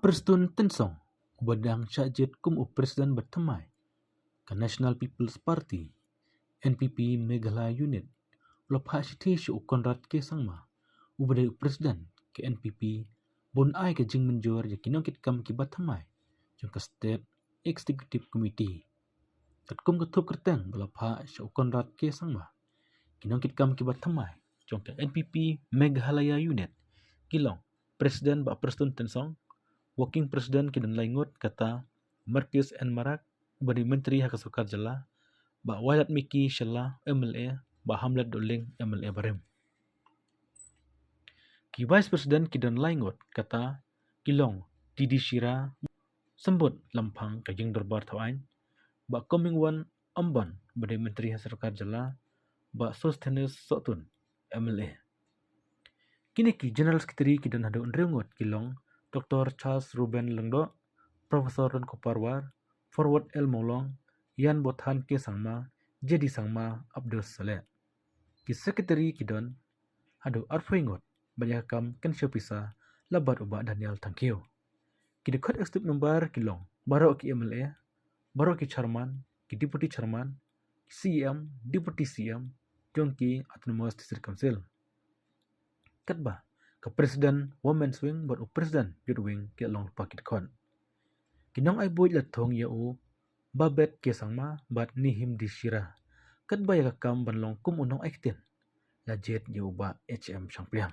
Prestun Tensong, ubadang syajit kum Presiden bertemai ke National People's Party, NPP Meghalaya Unit, lopha siti syu Konrad ke sangma, ubadai Presiden ke NPP, bon ai ke jing menjur ya kinongkit kam ki batamai, jong ke State Executive Committee. Kat kum ketup kerteng belopha syu Konrad ke sangma, kinongkit kam ki batamai, jong ke NPP Meghalaya Unit, kilong Presiden ba Prestun Tensong, Working President kidan laingut kata Marcus N. Marak, bari Menteri Hak Asukar Jala, ba Wailat Miki Shalla MLA, ba Hamlet Doling MLA Barem. Ki Vice President kidan laingut kata Kilong Didi Shira sembut lampang kajing derbar tawain, ba Comingwan Amban, bari Menteri Hak Asukar Jala, ba Sostenes Sotun MLA. Kini ki General Secretary kidan hadu unreungut kilong Dr. Charles Ruben Lengdo, Profesor Ron Koparwar, Forward El Maulong, Yan Bothan ke sangma, Jadi sangma Abdul Saleh. Ki Sekretari kidon, hadu arfuingot, banyak kam ken syopisa, labat ubah Daniel Tangkio. Ki dekat ekstip nombar kilong, baro ki MLA, baro ki Chairman, ki Deputy Chairman, ki CM, Deputy CM, jong ki Autonomous District Council. Katba, ke Presiden Women's Wing buat Presiden Youth Wing ke long pakit kon. Kinong ay boy latong yau babet ke sangma bat nihim di Shira. Kat ba ya kam banlong kum unong aiktin. Lajet yau ba HM Sangpriang.